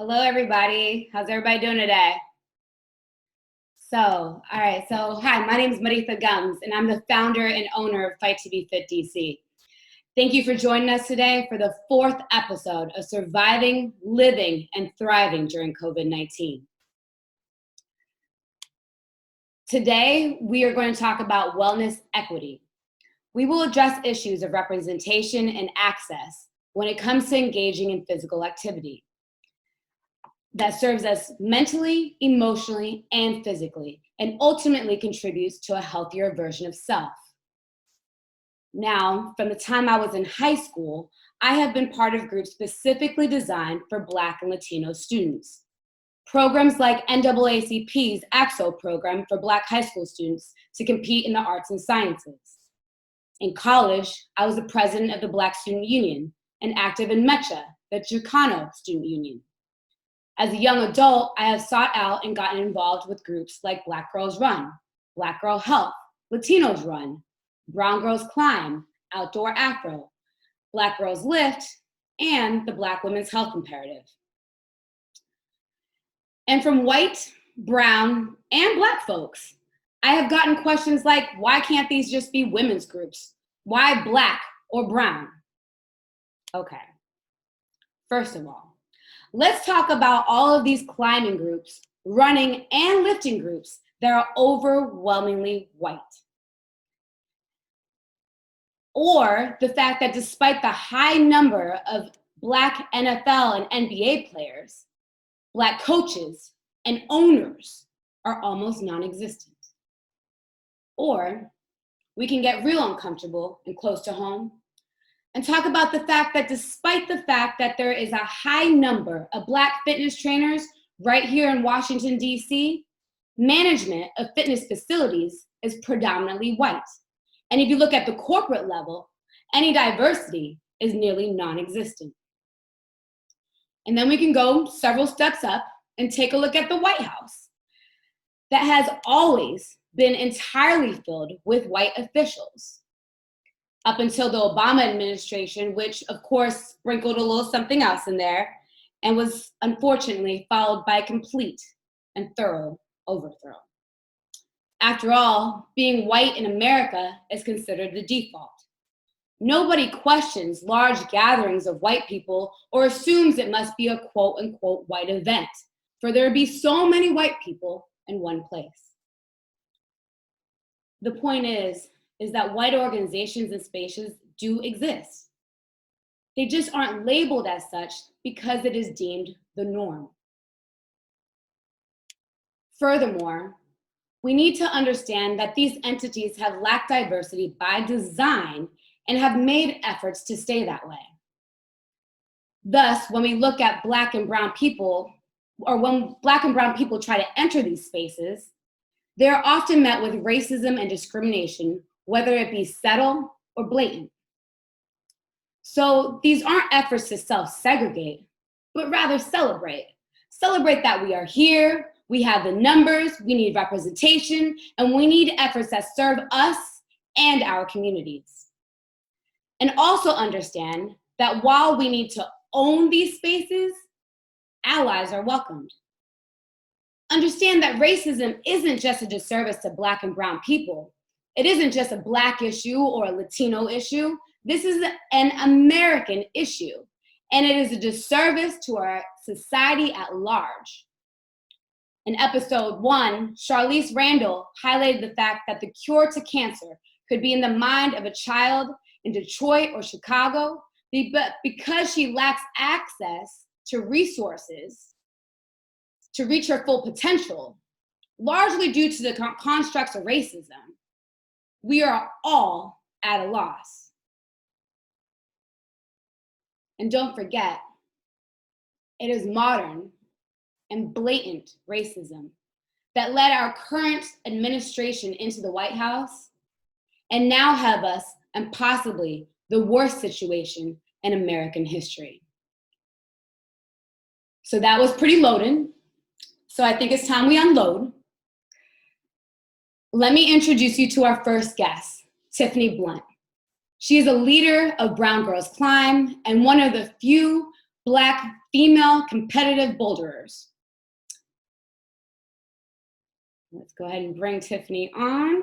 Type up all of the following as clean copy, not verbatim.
Hello, everybody. How's everybody doing today? Hi, my name is Maritha Gums, and I'm the founder and owner of Fight to Be Fit DC. Thank you for joining us today for the 4th episode of Surviving, Living, and Thriving during COVID-19. Today, we are going to talk about wellness equity. We will address issues of representation and access when it comes to engaging in physical activity that serves us mentally, emotionally, and physically, and ultimately contributes to a healthier version of self. Now, from the time I was in high school, I have been part of groups specifically designed for Black and Latino students. Programs like NAACP's AXO program for Black high school students to compete in the arts and sciences. In college, I was the president of the Black Student Union and active in MECHA, the Chicano Student Union. As a young adult, I have sought out and gotten involved with groups like Black Girls Run, Black Girl Health, Latinos Run, Brown Girls Climb, Outdoor Afro, Black Girls Lift, and the Black Women's Health Imperative. And from white, brown, and Black folks, I have gotten questions like, why can't these just be women's groups? Why Black or brown? Okay, first of all, let's talk about all of these climbing groups, running and lifting groups that are overwhelmingly white. Or the fact that despite the high number of Black NFL and NBA players, Black coaches and owners are almost non-existent. Or we can get real uncomfortable and close to home and talk about the fact that despite the fact that there is a high number of Black fitness trainers right here in Washington, D.C., management of fitness facilities is predominantly white. And if you look at the corporate level, any diversity is nearly non-existent. And then we can go several steps up and take a look at the White House that has always been entirely filled with white officials. Up until the Obama administration, which of course sprinkled a little something else in there and was unfortunately followed by a complete and thorough overthrow. After all, being white in America is considered the default. Nobody questions large gatherings of white people or assumes it must be a quote unquote white event, for there be so many white people in one place. The point is that white organizations and spaces do exist. They just aren't labeled as such because it is deemed the norm. Furthermore, we need to understand that these entities have lacked diversity by design and have made efforts to stay that way. Thus, when we look at Black and brown people, or when Black and brown people try to enter these spaces, they're often met with racism and discrimination, whether it be subtle or blatant. So these aren't efforts to self-segregate, but rather celebrate. Celebrate that we are here, we have the numbers, we need representation, and we need efforts that serve us and our communities. And also understand that while we need to own these spaces, allies are welcomed. Understand that racism isn't just a disservice to Black and brown people. It isn't just a Black issue or a Latino issue. This is an American issue, and it is a disservice to our society at large. In episode 1, Charlize Randall highlighted the fact that the cure to cancer could be in the mind of a child in Detroit or Chicago, but because she lacks access to resources to reach her full potential, largely due to the constructs of racism, we are all at a loss. And don't forget, it is modern and blatant racism that led our current administration into the White House and now have us in possibly the worst situation in American history. So that was pretty loaded. So I think it's time we unload. Let me introduce you to our first guest, Tiffany Blunt. She is a leader of Brown Girls Climb and one of the few Black female competitive boulderers. Let's go ahead and bring Tiffany on.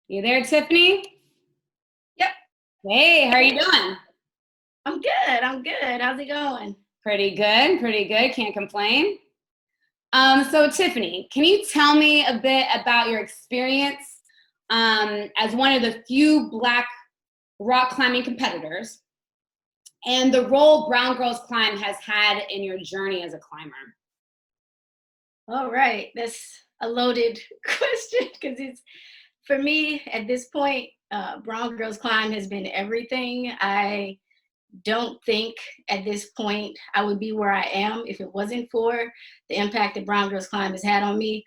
You there, Tiffany? Yep. Hey, how are you doing? I'm good. How's it going? Pretty good. Can't complain. So Tiffany, can you tell me a bit about your experience as one of the few Black rock climbing competitors and the role Brown Girls Climb has had in your journey as a climber? All right, that's a loaded question because it's, for me at this point, Brown Girls Climb has been everything. I don't think at this point I would be where I am if it wasn't for the impact that Brown Girls Climb has had on me.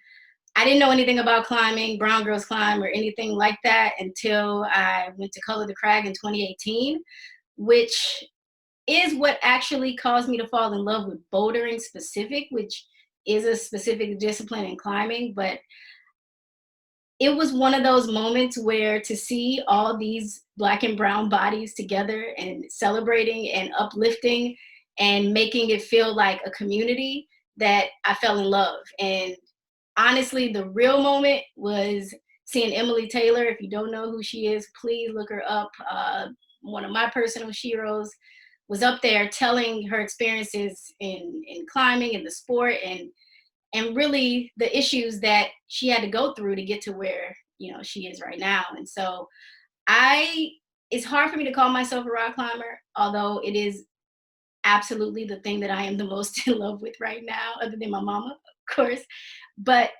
I didn't know anything about climbing, Brown Girls Climb, or anything like that until I went to Color the Crag in 2018, which is what actually caused me to fall in love with bouldering specific, which is a specific discipline in climbing. But it was one of those moments where to see all these Black and brown bodies together and celebrating and uplifting and making it feel like a community, that I fell in love. And honestly, the real moment was seeing Emily Taylor. If you don't know who she is, please look her up. One of my personal heroes, was up there telling her experiences in climbing and the sport, and really the issues that she had to go through to get to where, you know, she is right now. And so it's hard for me to call myself a rock climber, although it is absolutely the thing that I am the most in love with right now, other than my mama, of course. But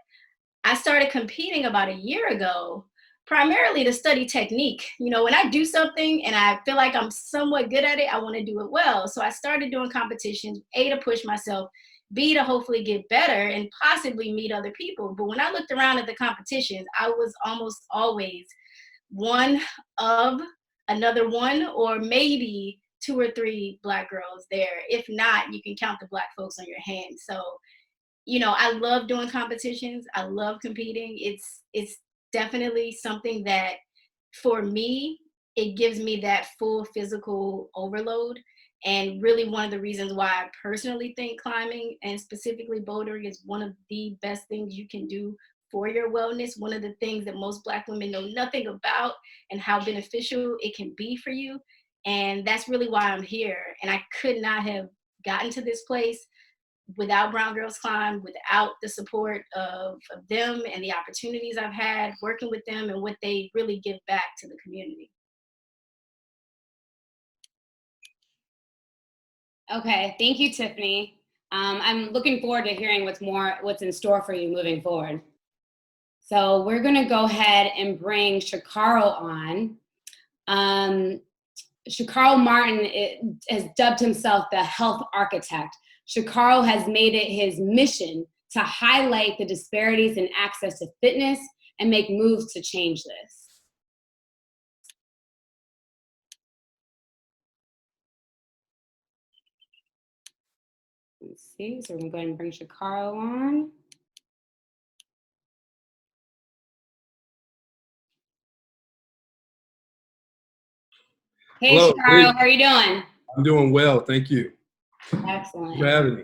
I started competing about a year ago, primarily to study technique. You know, when I do something and I feel like I'm somewhat good at it, I want to do it well. So I started doing competitions, A, to push myself, B, to hopefully get better and possibly meet other people. But when I looked around at the competitions, I was almost always one of another one, or maybe two or three Black girls there. If not, you can count the Black folks on your hand. So, you know, I love doing competitions. I love competing. It's definitely something that, for me, it gives me that full physical overload. And really one of the reasons why I personally think climbing, and specifically bouldering, is one of the best things you can do for your wellness. One of the things that most Black women know nothing about, and how beneficial it can be for you. And that's really why I'm here. And I could not have gotten to this place without Brown Girls Climb, without the support of them and the opportunities I've had working with them and what they really give back to the community. Okay, thank you, Tiffany. I'm looking forward to hearing what's in store for you moving forward. So we're gonna go ahead and bring Shakaro on. Shakaro Martin has dubbed himself the health architect. Shakaro has made it his mission to highlight the disparities in access to fitness and make moves to change this. Let's see, so we're gonna go ahead and bring Shakaro on. Hey, Hello, Shakaro, how are you doing? I'm doing well, thank you. Excellent. Thanks for having me.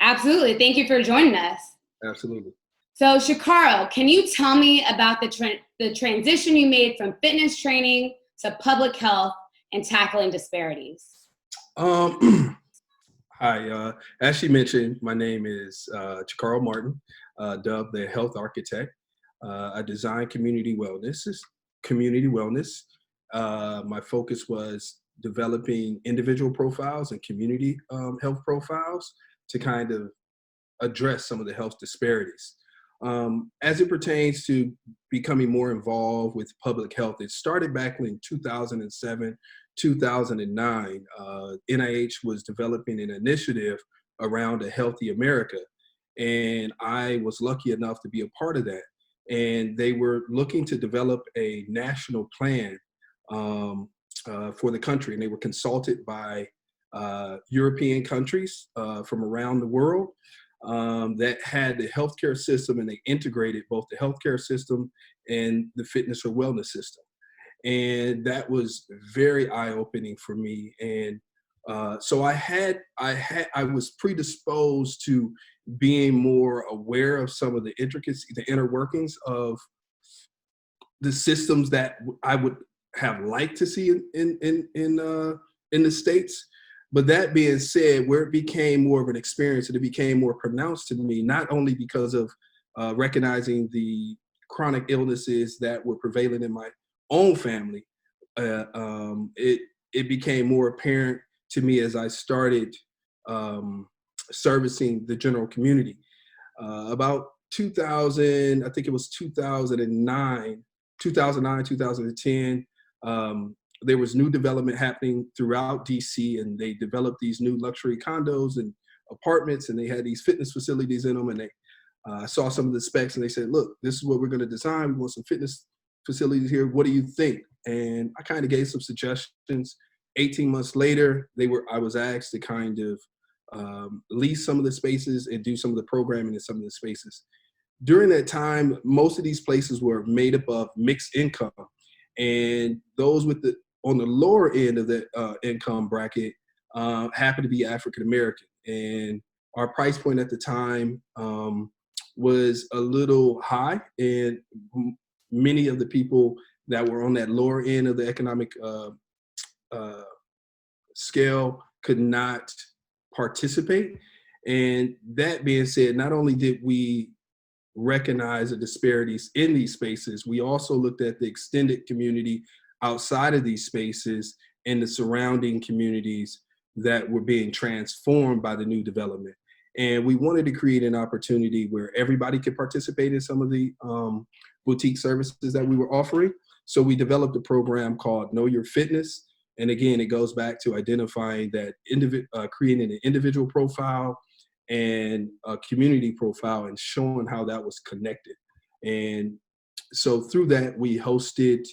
Absolutely, thank you for joining us. Absolutely. So Shakaro, can you tell me about the transition you made from fitness training to public health and tackling disparities? Hi, as she mentioned, my name is Shakaro Martin, dubbed the health architect. I design community wellness. My focus was developing individual profiles and community health profiles to kind of address some of the health disparities. As it pertains to becoming more involved with public health, it started back in 2007, 2009. NIH was developing an initiative around a healthy America, and I was lucky enough to be a part of that. And they were looking to develop a national plan for the country, and they were consulted by European countries from around the world that had the healthcare system, and they integrated both the healthcare system and the fitness or wellness system. And that was very eye-opening for me. And so I was predisposed to being more aware of some of the intricacies, the inner workings of the systems that I would have liked to see in the States. But that being said, where it became more of an experience and it became more pronounced to me, not only because of recognizing the chronic illnesses that were prevalent in my own family, it became more apparent to me as I started servicing the general community. About 2000, I think it was 2010, there was new development happening throughout DC, and they developed these new luxury condos and apartments, and they had these fitness facilities in them. And they saw some of the specs, and they said, look, this is what we're going to design. We want some fitness facilities here. What do you think? And I kind of gave some suggestions. 18 months later, I was asked to kind of lease some of the spaces and do some of the programming in some of the spaces. During that time, most of these places were made up of mixed income, and those on the lower end of the income bracket happened to be African American. And our price point at the time was a little high, and many of the people that were on that lower end of the economic scale could not participate. And that being said, not only did we recognize the disparities in these spaces, we also looked at the extended community outside of these spaces and the surrounding communities that were being transformed by the new development. And we wanted to create an opportunity where everybody could participate in some of the boutique services that we were offering. So we developed a program called Know Your Fitness. And again, it goes back to identifying that creating an individual profile and a community profile and showing how that was connected. And so through that, we hosted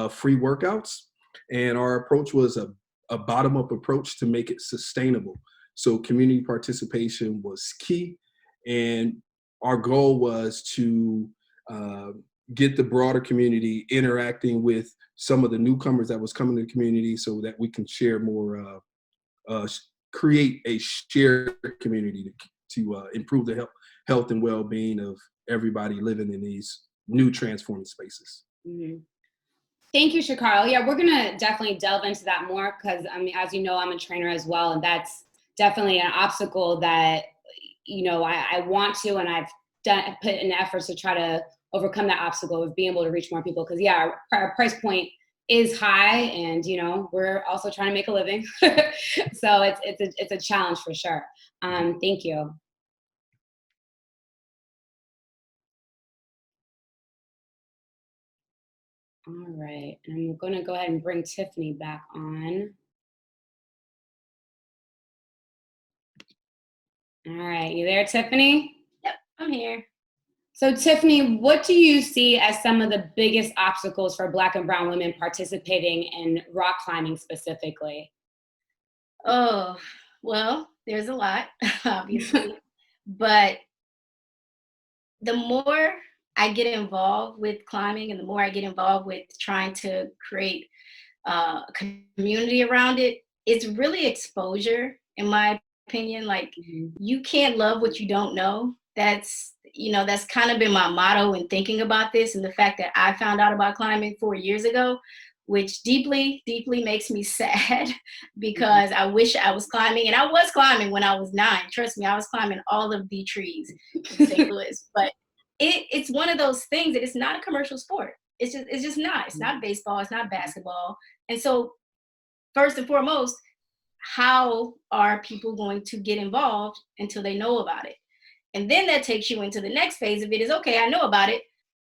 free workouts, and our approach was a bottom-up approach to make it sustainable. So community participation was key, and our goal was to get the broader community interacting with some of the newcomers that was coming to the community, so that we can share more, create a shared community to improve the health and well-being of everybody living in these new transforming spaces. Mm-hmm. Thank you, Shakaro. Yeah, we're gonna definitely delve into that more, because I mean, as you know, I'm a trainer as well, and that's definitely an obstacle that, you know, I want to, and I've put in efforts to try to overcome that obstacle of being able to reach more people. Because yeah, our price point is high, and you know, we're also trying to make a living. So it's a challenge for sure. Thank you. All right, I'm gonna go ahead and bring Tiffany back on. All right, you there, Tiffany? Yep, I'm here. So Tiffany, what do you see as some of the biggest obstacles for Black and Brown women participating in rock climbing specifically? Oh, well, there's a lot, obviously. But the more I get involved with climbing and the more I get involved with trying to create a community around it, it's really exposure, in my opinion. Like, you can't love what you don't know. That's kind of been my motto in thinking about this, and the fact that I found out about climbing 4 years ago, which deeply, deeply makes me sad, because I wish I was climbing, and I was climbing when I was 9. Trust me, I was climbing all of the trees in St. Louis. But it's one of those things that it's not a commercial sport. It's just not. It's not baseball. It's not basketball. And so, first and foremost, how are people going to get involved until they know about it? And then that takes you into the next phase of it is, okay, I know about it,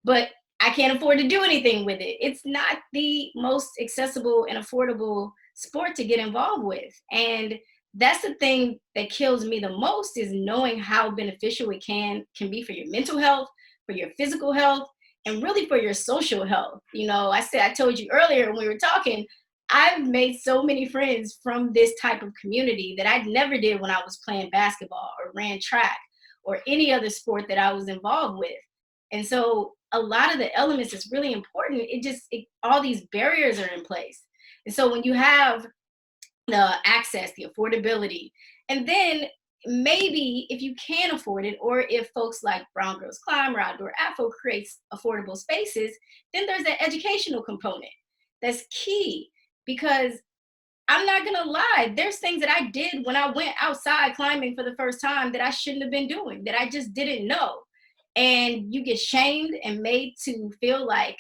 but I can't afford to do anything with it. It's not the most accessible and affordable sport to get involved with. And that's the thing that kills me the most, is knowing how beneficial it can be for your mental health, for your physical health, and really for your social health. You know, I told you earlier when we were talking, I've made so many friends from this type of community that I never did when I was playing basketball or ran track or any other sport that I was involved with. And so a lot of the elements is really important. All these barriers are in place. And so when you have the access, the affordability, and then maybe if you can afford it, or if folks like Brown Girls Climb or Outdoor Afro creates affordable spaces, then there's an educational component that's key. Because I'm not gonna lie, there's things that I did when I went outside climbing for the first time that I shouldn't have been doing, that I just didn't know. And you get shamed and made to feel like,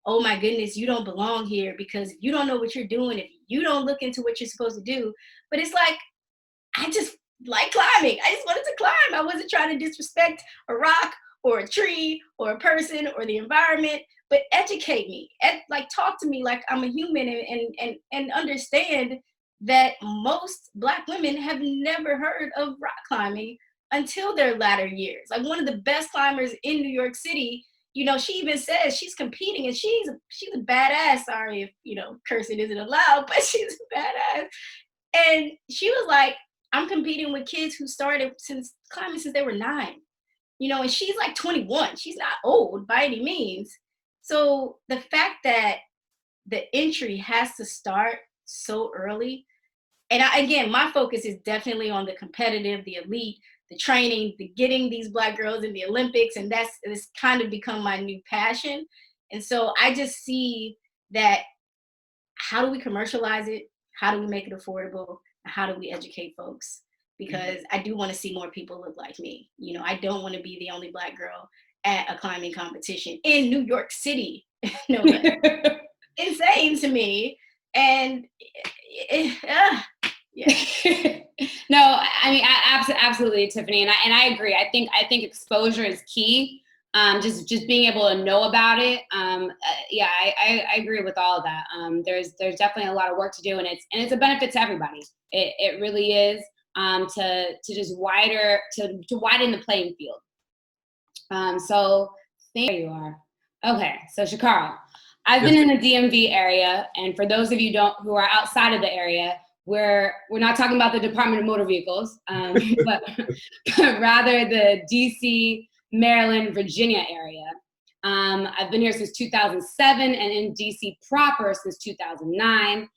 oh my goodness, you don't belong here because you don't know what you're doing, if you don't look into what you're supposed to do. But it's like, I just like climbing. I just wanted to climb. I wasn't trying to disrespect a rock or a tree or a person or the environment, but educate me. Like talk to me like I'm a human, and understand that most Black women have never heard of rock climbing until their latter years. Like one of the best climbers in New York City, she even says she's competing, and she's a badass. Sorry if, cursing isn't allowed, but she's a badass. And she was like, I'm competing with kids who started climbing since they were 9, and she's like 21. She's not old by any means. So the fact that the entry has to start so early, and again, my focus is definitely on the competitive, the elite, the training, the getting these Black girls in the Olympics, and it's kind of become my new passion. And so I just see that, how do we commercialize it? How do we make it affordable? How do we educate folks? Because I do want to see more people look like me. I don't want to be the only Black girl at a climbing competition in New York City. No, insane to me. And yeah. No, I mean, absolutely, Tiffany, and I agree. I think exposure is key. Just being able to know about it. Yeah, I agree with all of that. There's definitely a lot of work to do, and it's a benefit to everybody. It really is, to just widen the playing field. So there you are. Okay, so Shakara, I've been in the DMV area, and for those of you who are outside of the area, we're not talking about the Department of Motor Vehicles, but rather the DC, Maryland, Virginia area. I've been here since 2007 and in DC proper since 2009.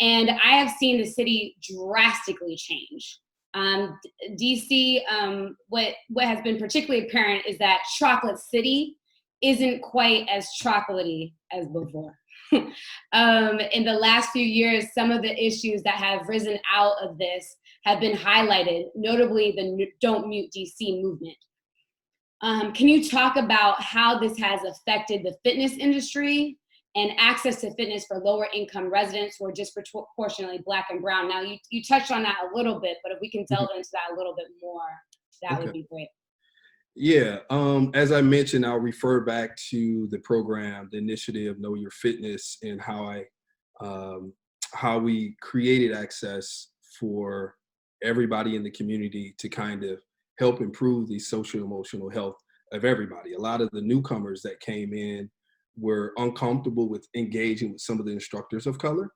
And I have seen the city drastically change. DC, what has been particularly apparent is that Chocolate City isn't quite as chocolatey as before. In the last few years, some of the issues that have risen out of this have been highlighted, notably the Don't Mute DC movement. Can you talk about how this has affected the fitness industry and access to fitness for lower income residents who are disproportionately Black and brown? Now, you touched on that a little bit, but if we can delve into that a little bit more, that would be great. Yeah, as I mentioned, I'll refer back to the program, the initiative, Know Your Fitness, and how we created access for everybody in the community to kind of help improve the social emotional health of everybody. A lot of the newcomers that came in were uncomfortable with engaging with some of the instructors of color,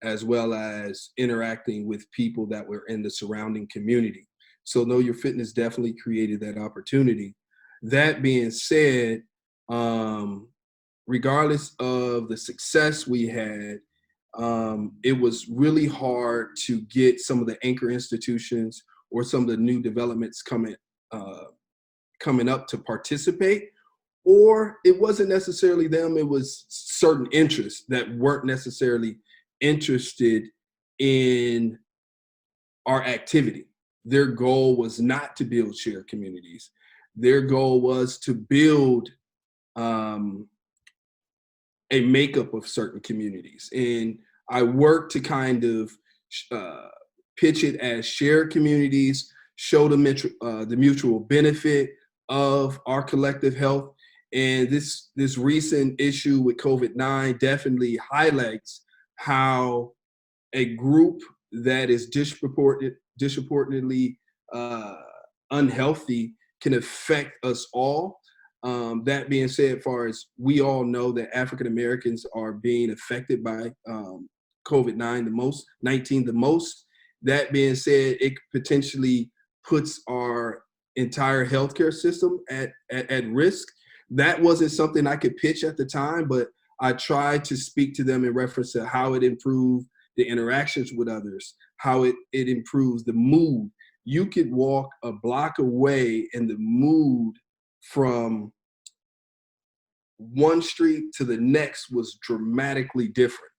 as well as interacting with people that were in the surrounding community. So Know Your Fitness definitely created that opportunity. That being said, regardless of the success we had, it was really hard to get some of the anchor institutions or some of the new developments coming up to participate. Or it wasn't necessarily them, it was certain interests that weren't necessarily interested in our activity. Their goal was not to build shared communities. Their goal was to build a makeup of certain communities. And I worked to kind of pitch it as shared communities, show the mutual benefit of our collective health. And this recent issue with COVID-19 definitely highlights how a group that is disproportionately unhealthy can affect us all. That being said, as far as we all know that African Americans are being affected by COVID-19 the most. That being said, it potentially puts our entire healthcare system at risk. that wasn't something I could pitch at the time, but I tried to speak to them in reference to how it improved the interactions with others, how it improves the mood. You could walk a block away and the mood from one street to the next was dramatically different.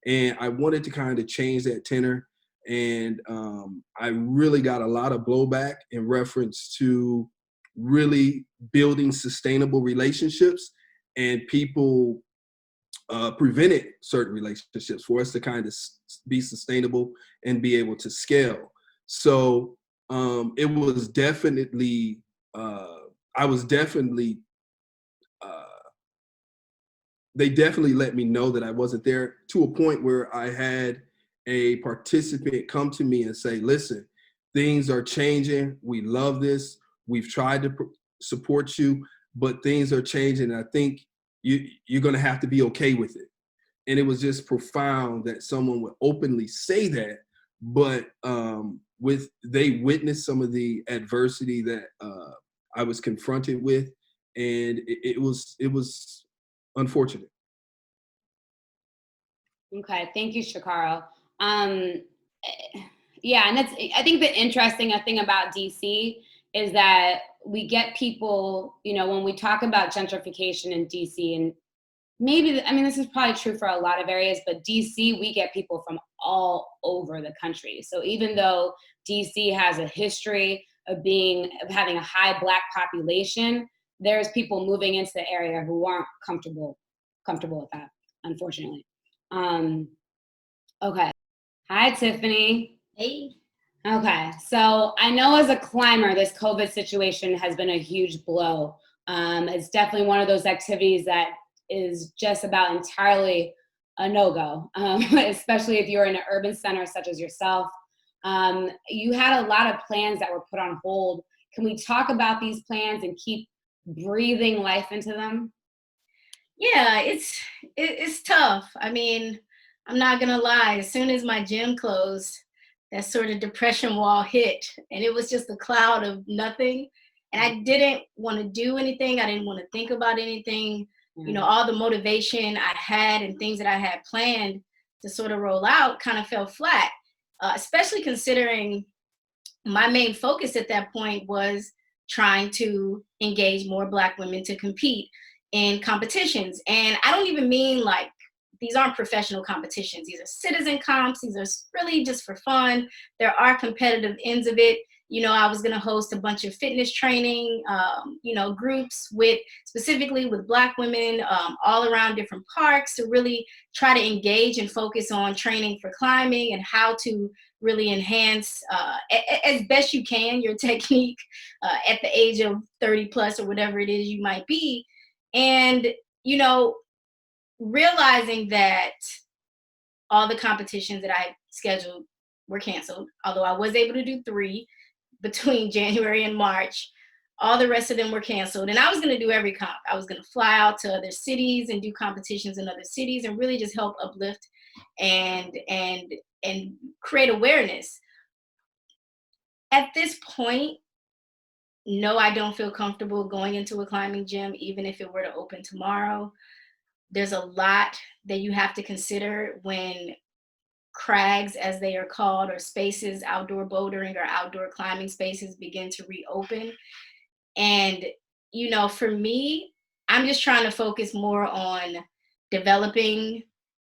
And I wanted to kind of change that tenor. And I really got a lot of blowback in reference to really building sustainable relationships, and people prevented certain relationships for us to kind of be sustainable and be able to scale. So it was definitely, I was definitely, they definitely let me know that I wasn't there, to a point where I had a participant come to me and say, listen, things are changing. We love this. We've tried to support you, but things are changing. I think you're going to have to be okay with it. And it was just profound that someone would openly say that, but they witnessed some of the adversity that I was confronted with, and it was unfortunate. Okay, thank you, Shakaro. Yeah, and I think the interesting thing about DC is that we get people, when we talk about gentrification in DC, and maybe, this is probably true for a lot of areas, but DC, we get people from all over the country. So even though DC has a history of having a high Black population, there's people moving into the area who aren't comfortable with that, unfortunately. Okay. Hi, Tiffany. Hey. Okay. So I know as a climber, this COVID situation has been a huge blow. It's definitely one of those activities that is just about entirely a no-go, especially if you're in an urban center such as yourself. You had a lot of plans that were put on hold. Can we talk about these plans and keep breathing life into them? Yeah, it's tough. I'm not gonna lie. As soon as my gym closed, that sort of depression wall hit, and it was just a cloud of nothing. And I didn't want to do anything. I didn't want to think about anything. All the motivation I had and things that I had planned to sort of roll out kind of fell flat, especially considering my main focus at that point was trying to engage more Black women to compete in competitions. And I don't even mean like, these aren't professional competitions. These are citizen comps. These are really just for fun. There are competitive ends of it. I was going to host a bunch of fitness training, groups specifically with Black women all around different parks, to really try to engage and focus on training for climbing and how to really enhance as best you can your technique at the age of 30 plus or whatever it is you might be. And, realizing that all the competitions that I scheduled were canceled, although I was able to do 3 between January and March. All the rest of them were canceled. And I was going to do every comp. I was going to fly out to other cities and do competitions in other cities and really just help uplift and create awareness. At this point, no, I don't feel comfortable going into a climbing gym, even if it were to open tomorrow. There's a lot that you have to consider when crags, as they are called, or spaces, outdoor bouldering or outdoor climbing spaces, begin to reopen. And, for me, I'm just trying to focus more on developing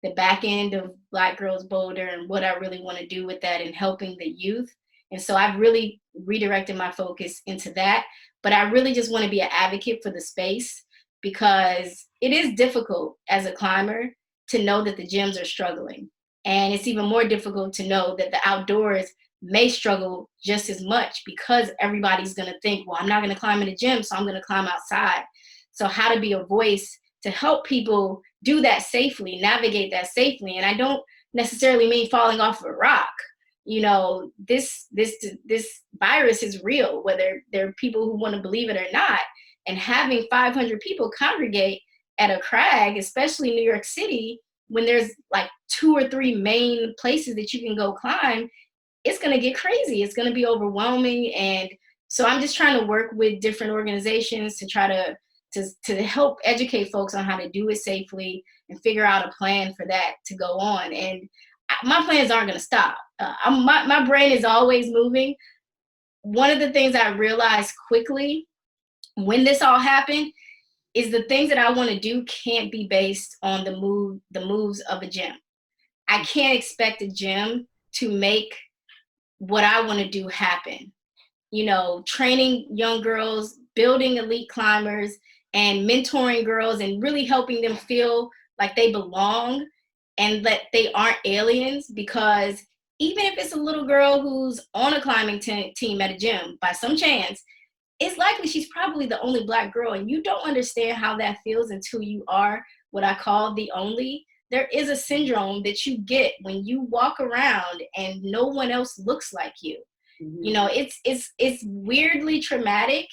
the back end of Black Girls Boulder and what I really want to do with that and helping the youth. And so I've really redirected my focus into that. But I really just want to be an advocate for the space, because it is difficult as a climber to know that the gyms are struggling. And it's even more difficult to know that the outdoors may struggle just as much, because everybody's going to think, well, I'm not going to climb in a gym, so I'm going to climb outside. So how to be a voice to help people do that safely, navigate that safely. And I don't necessarily mean falling off of a rock. This virus is real, whether there are people who want to believe it or not. And having 500 people congregate at a crag, especially New York City, when there's like 2 or 3 main places that you can go climb, it's going to get crazy. It's going to be overwhelming. And So I'm just trying to work with different organizations to try to help educate folks on how to do it safely and figure out a plan for that to go on. And my plans aren't going to stop. My brain is always moving. One of the things I realized quickly when this all happened is the things that I want to do can't be based on the moves of a gym. I can't expect a gym to make what I want to do happen. You know, training young girls, building elite climbers, and mentoring girls and really helping them feel like they belong and that they aren't aliens, because even if it's a little girl who's on a climbing team at a gym by some chance, it's likely she's probably the only Black girl, and you don't understand how that feels until you are what I call the only. There is a syndrome that you get when you walk around and no one else looks like you. Mm-hmm. You know, it's weirdly traumatic.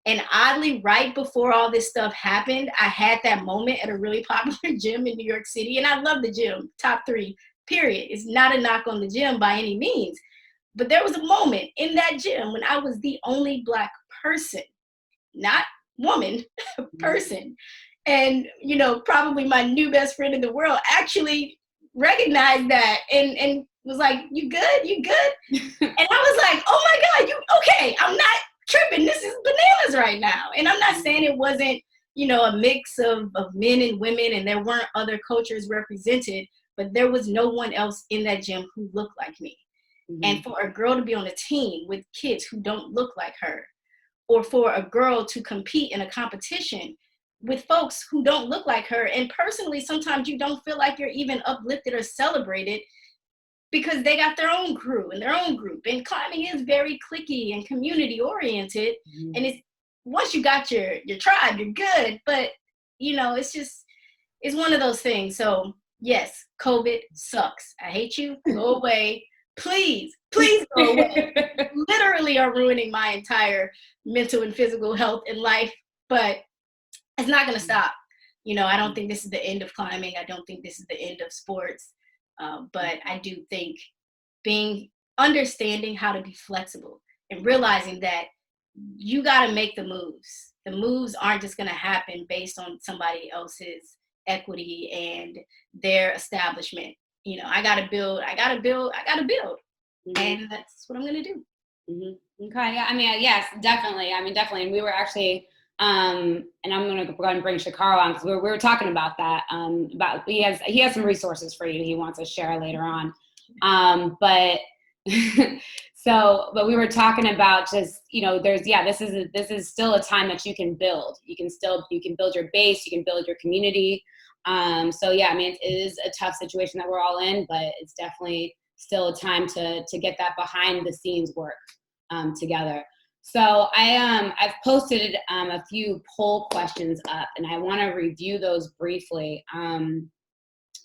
And oddly, right before all this stuff happened, I had that moment at a really popular gym in New York City. And I love the gym, top 3, period. It's not a knock on the gym by any means. But there was a moment in that gym when I was the only Black person, not woman, person. And, you know, probably my new best friend in the world actually recognized that and was like, you good? You good? And I was like, oh my God, you okay? I'm not tripping. This is bananas right now. And I'm not saying it wasn't, you know, a mix of men and women and there weren't other cultures represented, but there was no one else in that gym who looked like me. Mm-hmm. And for a girl to be on a team with kids who don't look like her, or for a girl to compete in a competition with folks who don't look like her. And personally, sometimes you don't feel like you're even uplifted or celebrated because they got their own crew and their own group. And climbing is very cliquey and community oriented. Mm-hmm. And it's once you got your tribe, you're good. But, you know, it's one of those things. So yes, COVID sucks. I hate you. Go away. Please go away. Literally are ruining my entire mental and physical health in life. But it's not going to stop. You know, I don't think this is the end of climbing. I don't think this is the end of sports. But I do think understanding how to be flexible and realizing that you got to make the moves. The moves aren't just going to happen based on somebody else's equity and their establishment. You know, I got to build. Mm-hmm. And that's what I'm going to do. Mm-hmm. Okay. Yeah. I mean, yes, definitely. Definitely. And we were actually, and I'm going to go ahead and bring Shakaro on because we were talking about that. About he has some resources for you he wants to share later on. But we were talking about just, you know, this is still a time that you can build. You can build your base. You can build your community. So yeah, I mean, it is a tough situation that we're all in, but it's definitely still a time to get that behind the scenes work together. So I've posted a few poll questions up, and I want to review those briefly. And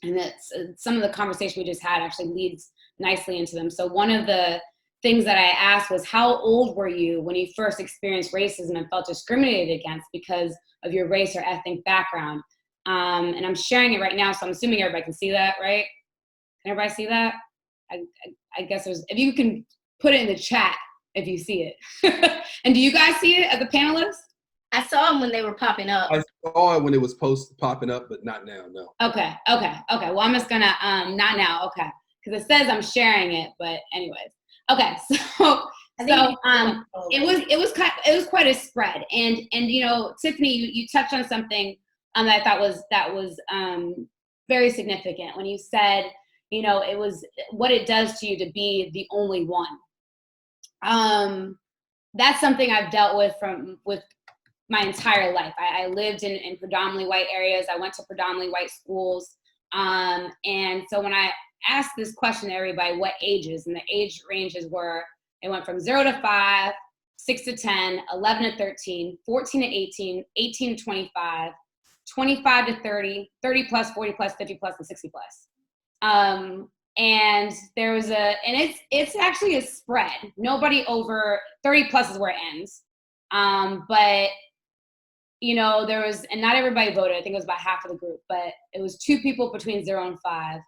that's some of the conversation we just had actually leads nicely into them. So one of the things that I asked was, how old were you when you first experienced racism and felt discriminated against because of your race or ethnic background? And I'm sharing it right now, so I'm assuming everybody can see that, right? Can everybody see that? I guess if you can put it in the chat if you see it. And do you guys see it as a panelist? I saw them when they were popping up. I saw it when it was popping up, but not now, no. Okay. Well, I'm just gonna, not now, okay. Because it says I'm sharing it, but anyways. Okay, it was quite a spread. And you know, Tiffany, you touched on something that I thought was very significant when you said, you know, it was what it does to you to be the only one. That's something I've dealt with my entire life. I lived in predominantly white areas. I went to predominantly white schools. And so when I asked this question to everybody, what ages, and the age ranges it went from 0 to 5, 6 to 10, 11 to 13, 14 to 18, 18 to 25, 25 to 30, 30 plus, 40 plus, 50 plus, and 60 plus. And there was it's actually a spread. Nobody over 30 plus is where it ends. But you know, there was, and not everybody voted. I think it was about half of the group, but it was 2 people between 0 and 5.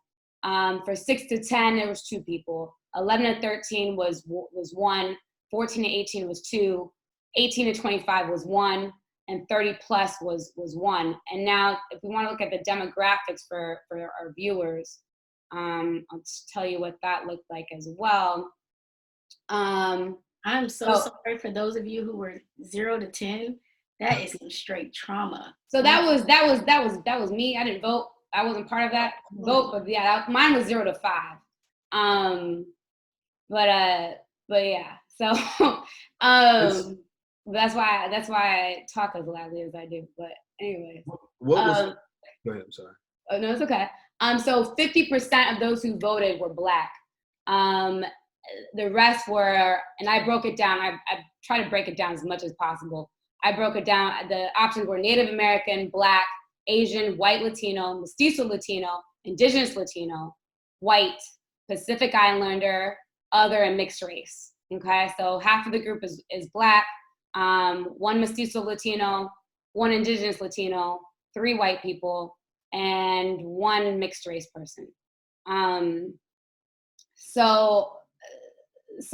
For 6 to 10, there was 2 people. 11 to 13 was 1. 14 to 18 was 2, 18 to 25 was 1, and 30 plus was 1. And now if we want to look at the demographics for our viewers, I'll just tell you what that looked like as well. I'm so sorry for those of you who were 0 to 10. That is some straight trauma. So that was me. I didn't vote. I wasn't part of that vote, but yeah, mine was 0 to 5. But yeah. So that's why I talk as loudly as I do. But anyways. What was? Go ahead. I'm sorry. Oh no, it's okay. So 50% of those who voted were Black. The rest were, and I broke it down. I try to break it down as much as possible. I broke it down. The options were Native American, Black, Asian, White Latino, Mestizo Latino, Indigenous Latino, White, Pacific Islander, other, and mixed race. Okay, so half of the group is Black, 1 Mestizo Latino, 1 Indigenous Latino, 3 white people, and 1 mixed race person. So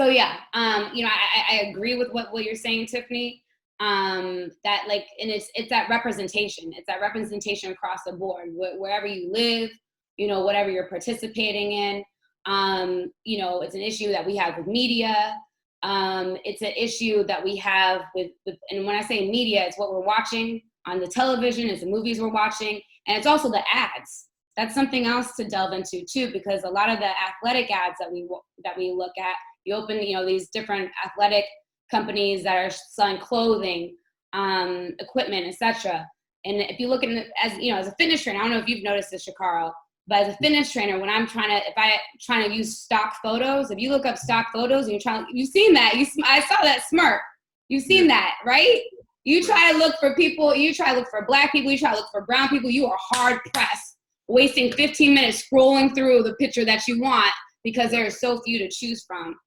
yeah, I agree with what you're saying, Tiffany. That like, and it's that representation. It's that representation across the board, wherever you live, whatever you're participating in. It's an issue that we have with media. It's an issue that we have with, and when I say media, it's what we're watching on the television, it's the movies we're watching, and it's also the ads. That's something else to delve into too, because a lot of the athletic ads that we look at, you open, these different athletic companies that are selling clothing, equipment, etc. And if you look at it as a fitness trainer, I don't know if you've noticed this, Shakaro, but as a fitness trainer, when I'm trying to use stock photos, if you look up stock photos and you've seen that, I saw that smirk. You've seen that, right? You try to look for people, you try to look for Black people, you try to look for brown people, you are hard pressed, wasting 15 minutes scrolling through the picture that you want because there are so few to choose from.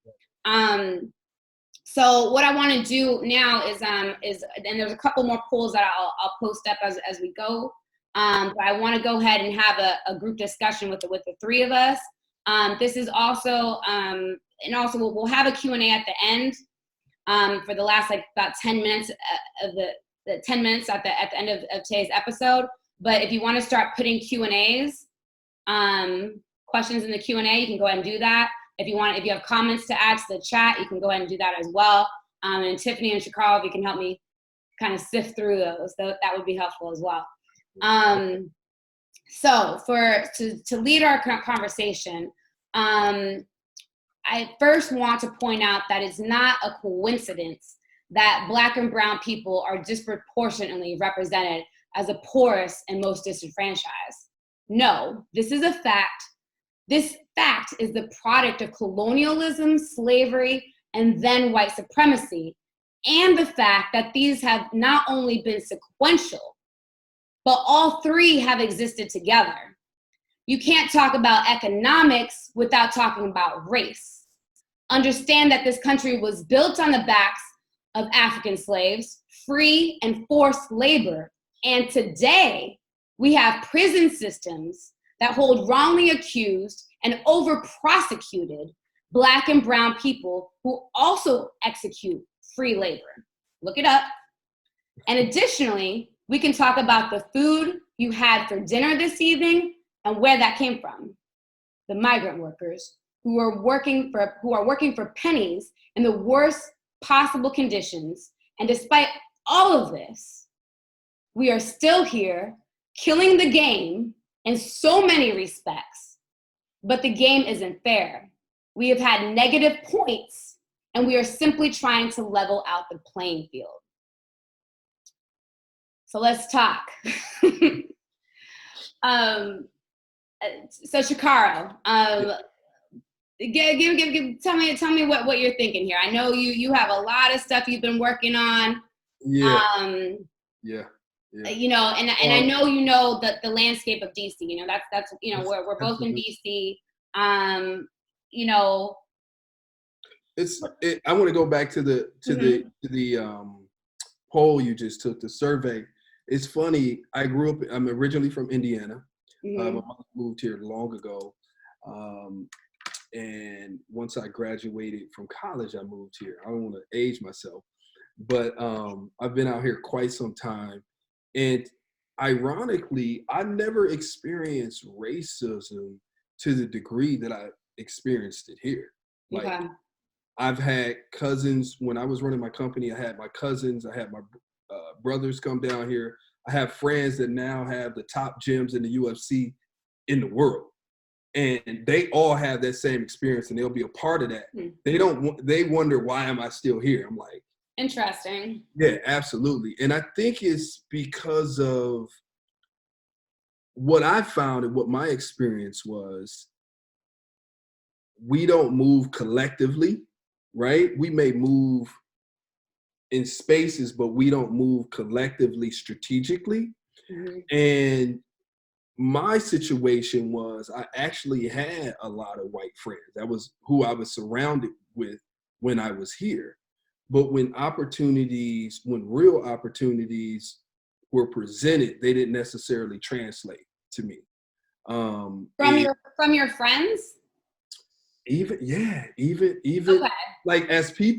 So what I want to do now is and there's a couple more polls that I'll post up as we go. But I want to go ahead and have a group discussion with the 3 of us. This is also, and also we'll have a Q&A at the end for the last about 10 minutes of the 10 minutes at the end of today's episode. But if you want to start putting Q&As, questions in the Q&A, you can go ahead and do that. If you have comments to add to the chat, you can go ahead and do that as well. And Tiffany and Shakara, if you can help me kind of sift through those, that would be helpful as well. So to lead our conversation, I first want to point out that it's not a coincidence that Black and brown people are disproportionately represented as the poorest and most disenfranchised. No, this is a fact. This fact is the product of colonialism, slavery, and then white supremacy, and the fact that these have not only been sequential, but all 3 have existed together. You can't talk about economics without talking about race. Understand that this country was built on the backs of African slaves, free and forced labor, and today we have prison systems that hold wrongly accused and over-prosecuted Black and brown people who also execute free labor. Look it up. And additionally, we can talk about the food you had for dinner this evening and where that came from. The migrant workers who are working for pennies in the worst possible conditions. And despite all of this, we are still here killing the game in so many respects, but the game isn't fair. We have had negative points, and we are simply trying to level out the playing field. So let's talk. So Shakaro, tell me what you're thinking here. I know you have a lot of stuff you've been working on. Yeah. Yeah. And I know the landscape of DC. That's we're both in DC. I want to go back to the poll you just took, the survey. It's funny. I'm originally from Indiana. My mother moved here long ago. And once I graduated from college, I moved here. I don't want to age myself, but I've been out here quite some time. And ironically, I never experienced racism to the degree that I experienced it here. Like, Okay. I've had cousins when I was running my company. I had my cousins, I had my brothers come down here. I have friends that now have the top gyms in the UFC in the world, and they all have that same experience, and they'll be a part of that. They wonder, why am I still here? I'm like, Interesting. yeah, absolutely. And I think it's because of what I found and what my experience was. We don't move collectively, right? We may move in spaces, but we don't move collectively strategically. Mhm. And my situation was, I actually had a lot of white friends. That was who I was surrounded with when I was here. But when real opportunities were presented, they didn't necessarily translate to me. From And your friends? even Okay. like as we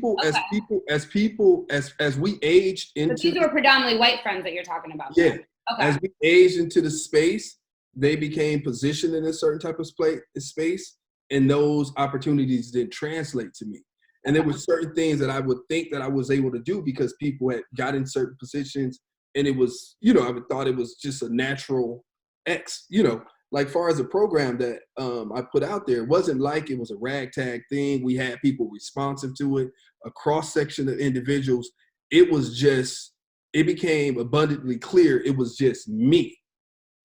aged But into, these were predominantly white friends that you're talking about. yeah, Okay. as we aged into the space, they became positioned in a certain type of space, and those opportunities didn't translate to me. And there were certain things that I would think that I was able to do because people had got in certain positions, and it was, I would thought it was just a natural like far as a program that I put out there, it wasn't like it was a ragtag thing. We had people responsive to it, a cross section of individuals. It became abundantly clear it was just me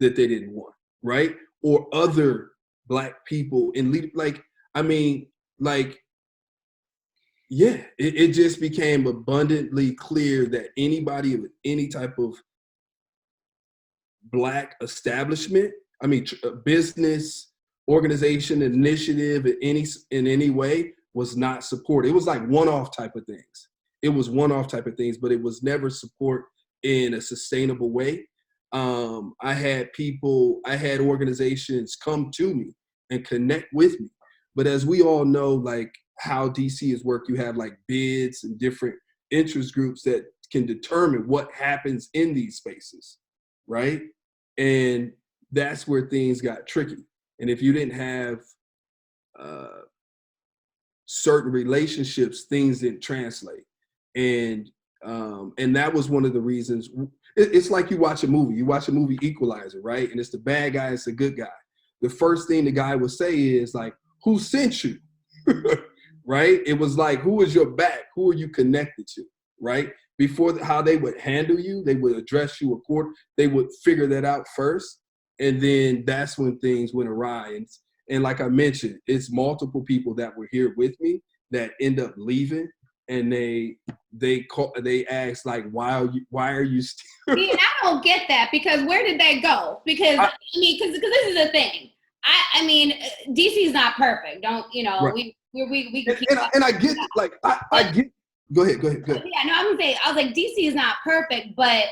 that they didn't want, right? Or other Black people in lead, it just became abundantly clear that anybody with any type of Black establishment, business, organization, initiative in any way was not supported. It was like one-off type of things. But it was never support in a sustainable way. I had organizations come to me and connect with me. But as we all know, like how DC is work, you have like bids and different interest groups that can determine what happens in these spaces, right? And that's where things got tricky. And if you didn't have certain relationships, things didn't translate. And that was one of the reasons. It's like you watch a movie Equalizer, right? And it's the bad guy, it's the good guy. The first thing the guy would say is like, who sent you? Right? It was like, who is your back? Who are you connected to? Right? Before how they would handle you, they would address you they would figure that out first. And then that's when things went awry. And like I mentioned, it's multiple people that were here with me that end up leaving, and they ask like, why are you still? See, and I don't get that, because where did they go? Because because this is the thing. I mean, DC is not perfect. Don't Right. we and I get it. Like I get. Go ahead. Yeah, no, I'm gonna say, I was like, DC is not perfect, but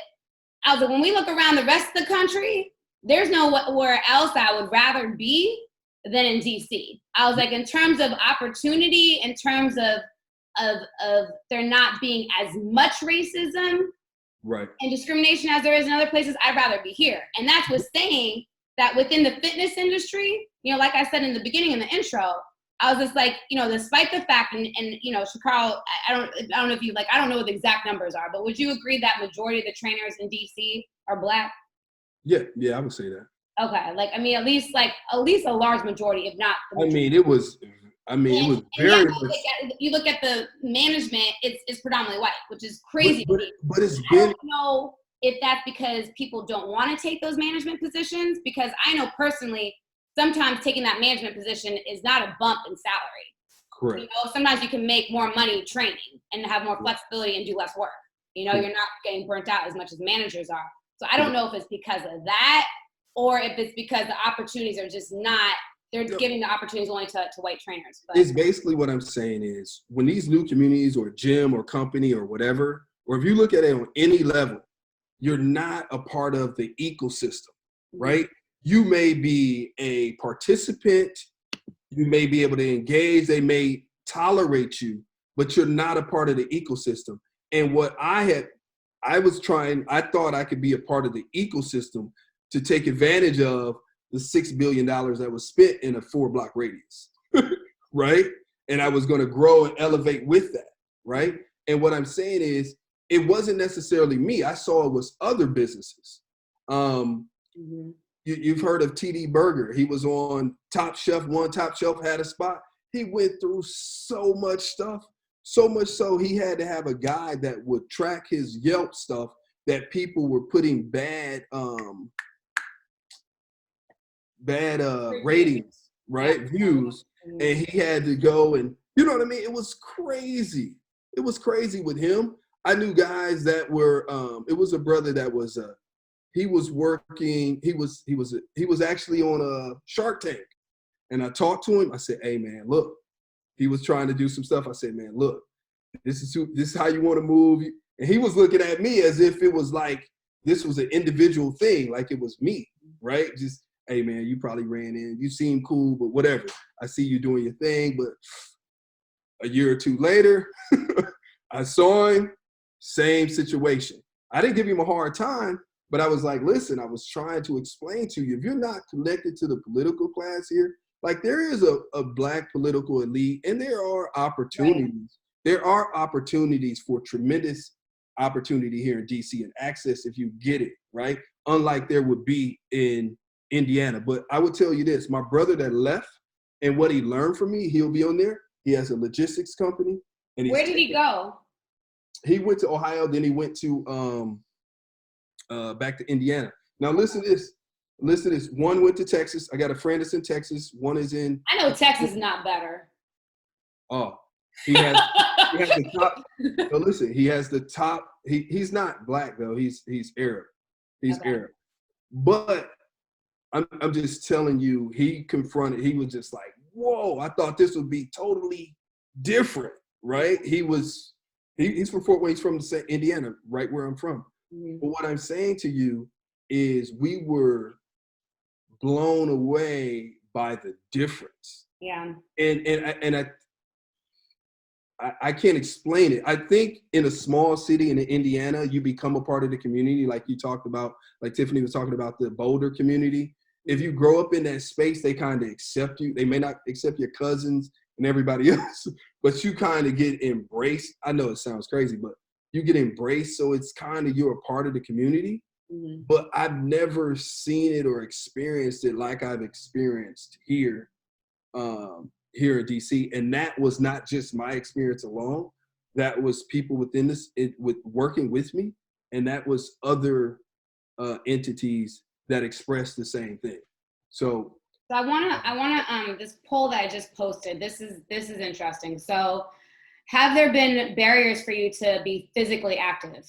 I was like, when we look around the rest of the country, there's nowhere else I would rather be than in DC. I was like, in terms of opportunity, in terms of there not being as much racism, right, and discrimination as there is in other places, I'd rather be here. And that's with saying that within the fitness industry, like I said in the beginning in the intro, I was just like, despite the fact, and Shakaro, I don't know if you I don't know what the exact numbers are, but would you agree that majority of the trainers in DC are Black? Yeah, I would say that. Okay, at least a large majority, if not the majority. It was very much. You look at the management, it's predominantly white, which is crazy. But it's I been. don't know if that's because people don't want to take those management positions, because I know personally, sometimes taking that management position is not a bump in salary. Correct. Sometimes you can make more money training and have more flexibility and do less work. You're not getting burnt out as much as managers are. So I don't know if it's because of that, or if it's because the opportunities are just not, they're giving the opportunities only to white trainers. But it's basically what I'm saying is, when these new communities or gym or company or whatever, or if you look at it on any level, you're not a part of the ecosystem, right? You may be a participant You may be able to engage. They may tolerate you, but you're not a part of the ecosystem. And what I thought I could be a part of the ecosystem to take advantage of the $6 billion that was spent in a 4-block radius, right? And I was going to grow and elevate with that, right? And what I'm saying is, it wasn't necessarily me. I saw it was other businesses. You've heard of TD Burger. He was on Top Chef. One Top Shelf had a spot. He went through so much stuff, so much so he had to have a guy that would track his Yelp stuff that people were putting bad ratings, right? Views. And he had to go and, you know what I mean? It was crazy. It was crazy with him. I knew guys that were, it was a brother that was, he was working, he was actually on a Shark Tank. And I talked to him. I said, hey man, look, he was trying to do some stuff. I said, man, look, this is how you want to move. And he was looking at me as if it was like, this was an individual thing, like it was me, right? Just, hey man, you probably ran in, you seem cool, but whatever. I see you doing your thing, but a year or two later, I saw him, same situation. I didn't give him a hard time, but I was like, listen, I was trying to explain to you, if you're not connected to the political class here, like there is a Black political elite, and there are opportunities. Right. There are opportunities for tremendous opportunity here in DC and access if you get it, right? Unlike there would be in Indiana. But I would tell you this, my brother that left and what he learned from me, he'll be on there. He has a logistics company. And where did he go? He went to Ohio, then he went to back to Indiana. Now listen to this. Listen to this. One went to Texas. I got a friend that's in Texas. One is in. I know Texas is not better. Oh, he has the top. No, listen, he has the top. He's not Black though. He's Arab. He's okay. Arab. But I'm just telling you, he was just like, whoa, I thought this would be totally different, right? He's from Fort Wayne, he's from Indiana, right where I'm from. Mm-hmm. But what I'm saying to you is we were blown away by the difference. Yeah. And I can't explain it. I think in a small city in Indiana, you become a part of the community, like you talked about, like Tiffany was talking about the Boulder community. If you grow up in that space, they kind of accept you. They may not accept your cousins and everybody else, but you kind of get embraced. I know it sounds crazy, but you get embraced. So it's kind of, you're a part of the community. Mm-hmm. But I've never seen it or experienced it like I've experienced here in DC. And that was not just my experience alone. That was people within with working with me. And that was other entities that expressed the same thing. So I wanna this poll that I just posted, this is interesting. So have there been barriers for you to be physically active?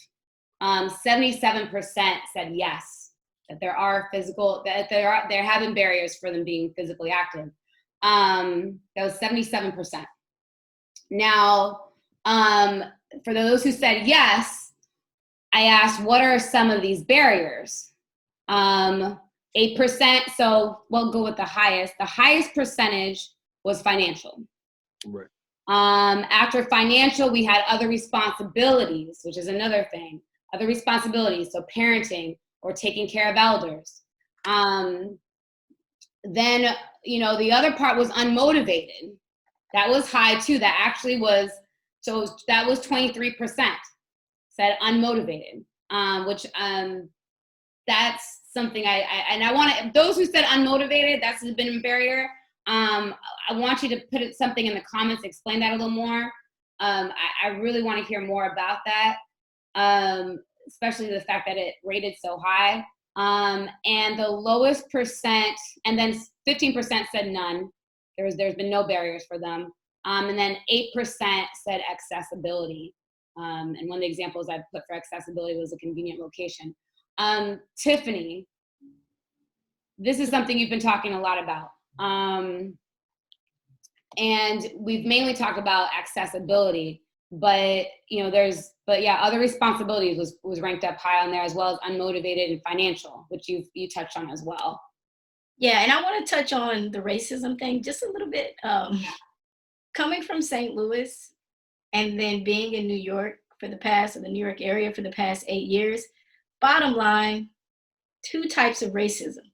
77% said yes, that there have been barriers for them being physically active. That was 77%. Now, for those who said yes, I asked, what are some of these barriers? 8%, so we'll go with the highest. The highest percentage was financial. Right. After financial, we had other responsibilities, which is another thing. Other responsibilities, so parenting or taking care of elders. Then, the other part was unmotivated. That was high too. That actually was, so that was 23% said unmotivated, which that's something I want to, those who said unmotivated, that's been a barrier. I want you to put something in the comments, explain that a little more. I really want to hear more about that. Especially the fact that it rated so high. And the lowest percent, and then 15% said none. There's been no barriers for them. And then 8% said accessibility. And one of the examples I put for accessibility was a convenient location. Tiffany, this is something you've been talking a lot about. And we've mainly talked about accessibility, but other responsibilities was ranked up high on there, as well as unmotivated and financial, which you touched on as well. Yeah, and I want to touch on the racism thing just a little bit. Coming from St. Louis and then being in New York for the past, or the New York area for the past 8 years, bottom line, two types of racism.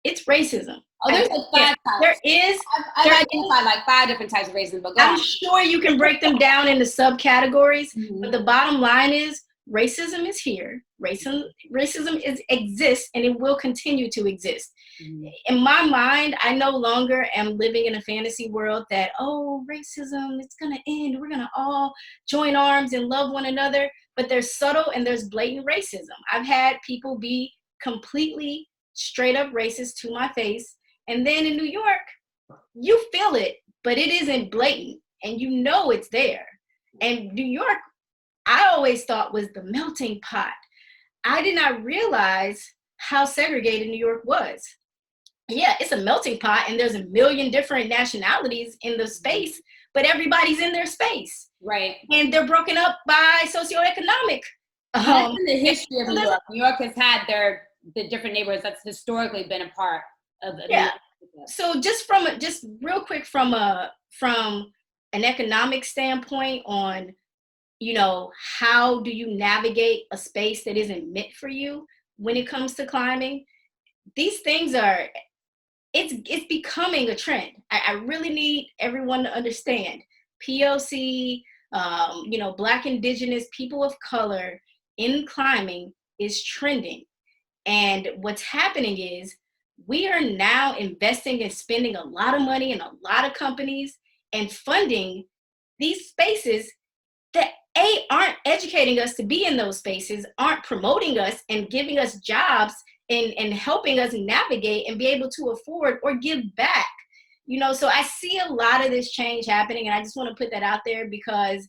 It's racism. Oh, there's like five types. There is. I've identified like 5 different types of racism, but go I'm on. sure you can break them down into subcategories, Mhm. but the bottom line is racism is here. Racism exists and it will continue to exist. Mhm. In my mind, I no longer am living in a fantasy world that, oh, racism, it's going to end. We're going to all join arms and love one another. But there's subtle and there's blatant racism. I've had people be completely straight up racist to my face. And then in New York, you feel it, but it isn't blatant and you know it's there. And New York, I always thought was the melting pot. I did not realize how segregated New York was. Yeah, it's a melting pot and there's a million different nationalities in the space, but everybody's in their space. Right. And they're broken up by socioeconomic. That's in the history of New York. New York has had the different neighborhoods that's historically been a part of the yeah. So just real quick from an economic standpoint on, how do you navigate a space that isn't meant for you when it comes to climbing? These things it's becoming a trend. I really need everyone to understand POC, Black, Indigenous, people of color in climbing is trending. And what's happening is we are now investing and spending a lot of money in a lot of companies and funding these spaces that aren't educating us to be in those spaces, aren't promoting us and giving us jobs and helping us navigate and be able to afford or give back. So I see a lot of this change happening, and I just want to put that out there because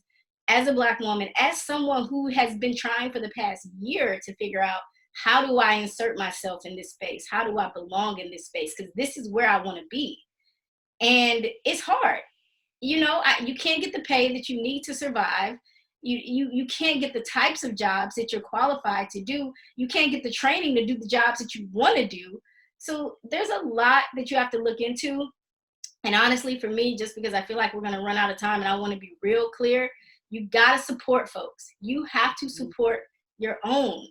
as a Black woman, as someone who has been trying for the past year to figure out how do I insert myself in this space? How do I belong in this space? Because this is where I want to be. And it's hard. You can't get the pay that you need to survive. You can't get the types of jobs that you're qualified to do. You can't get the training to do the jobs that you want to do. So there's a lot that you have to look into. And honestly, for me, just because I feel like we're going to run out of time and I want to be real clear, you got to support folks. You have to support your own.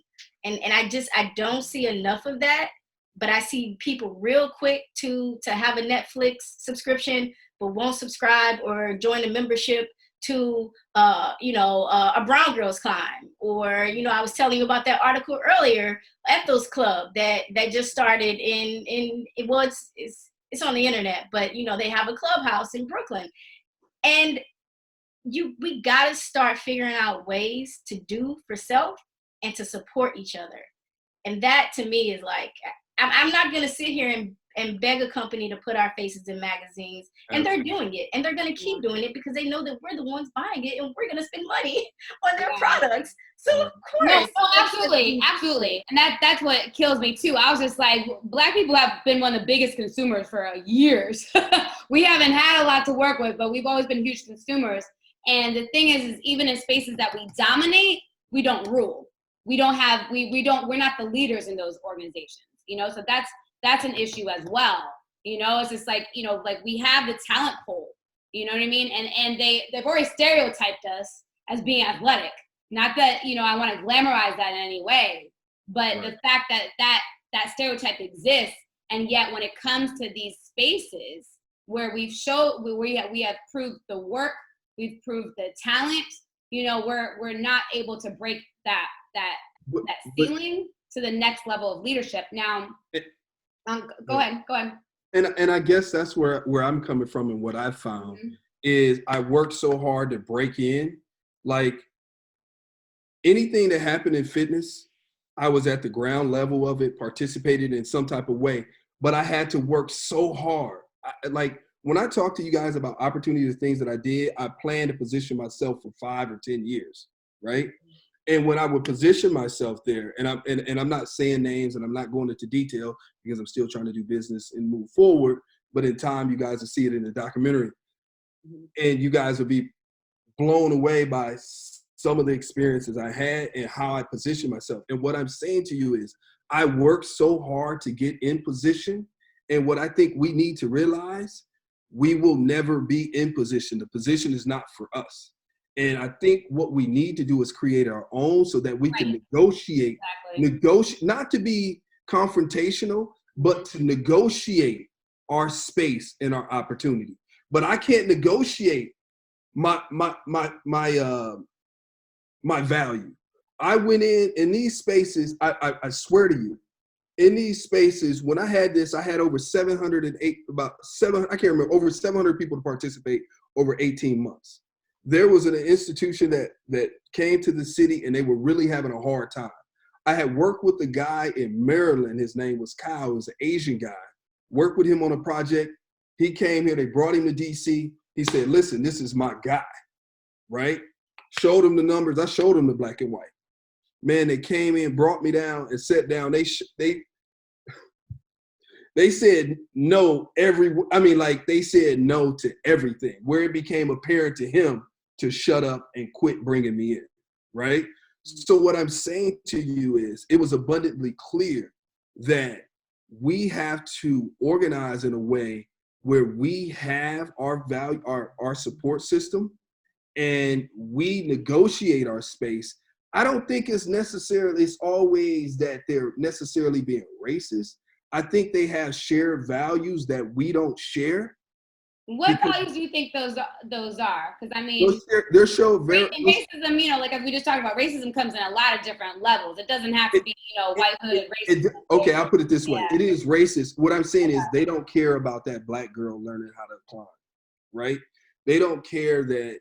And I don't see enough of that, but I see people real quick to have a Netflix subscription, but won't subscribe or join a membership to, a Brown Girls Climb. Or, I was telling you about that article earlier, Ethos Club that just started it's on the internet, but, they have a clubhouse in Brooklyn. And we got to start figuring out ways to do for self and to support each other. And that to me is like, I'm not going to sit here and beg a company to put our faces in magazines. And they're doing it. And they're going to keep doing it because they know that we're the ones buying it and we're going to spend money on their products. So of course. No, absolutely. Absolutely. And that's what kills me too. I was just like, Black people have been one of the biggest consumers for years. We haven't had a lot to work with, but we've always been huge consumers. And the thing is even in spaces that we dominate, we don't rule. We're not the leaders in those organizations, so that's an issue as well. It's just like, like we have the talent pool, you know what I mean? And they've already stereotyped us as being athletic. Not that, I want to glamorize that in any way, but right. The fact that stereotype exists. And yet when it comes to these spaces where we have proved the work, we've proved the talent, we're not able to break that ceiling to the next level of leadership. Now, go ahead. And I guess that's where I'm coming from, and what I've found is I worked so hard to break in. Like anything that happened in fitness, I was at the ground level of it, participated in some type of way, but I had to work so hard. Like when I talk to you guys about opportunities, things that I did, I planned to position myself for 5 or 10 years, right? And when I would position myself there, and I'm not saying names and I'm not going into detail because I'm still trying to do business and move forward, but in time you guys will see it in the documentary. And you guys will be blown away by some of the experiences I had and how I positioned myself. And what I'm saying to you is I worked so hard to get in position, And what I think we need to realize, we will never be in position. The position is not for us. And I think what we need to do is create our own so that we can negotiate, not to be confrontational, but to negotiate our space and our opportunity. But I can't negotiate my value. I went in these spaces, I swear to you, in these spaces, when I had this, I had over 708, I can't remember, over 700 people to participate over 18 months. There was an institution that came to the city and they were really having a hard time. I had worked with a guy in Maryland. His name was Kyle. He was an Asian guy. Worked with him on a project. He came here. They brought him to DC. He said, listen, this is my guy, right? Showed him the numbers. I showed him the black and white. Man, they came in, brought me down and sat down. They said no they said no to everything, where it became apparent to him to shut up and quit bringing me in, right? So what I'm saying to you is, it was abundantly clear that we have to organize in a way where we have our value, our support system, and we negotiate our space. I don't think it's always that they're necessarily being racist. I think they have shared values that we don't share. What values do you think those are? Because I mean, they're so very racism. You know, like as we just talked about, racism comes in a lot of different levels. It doesn't have to be, whitehood racism. Okay, I'll put it this way: it is racist. What I'm saying is, they don't care about that black girl learning how to climb, right? They don't care that.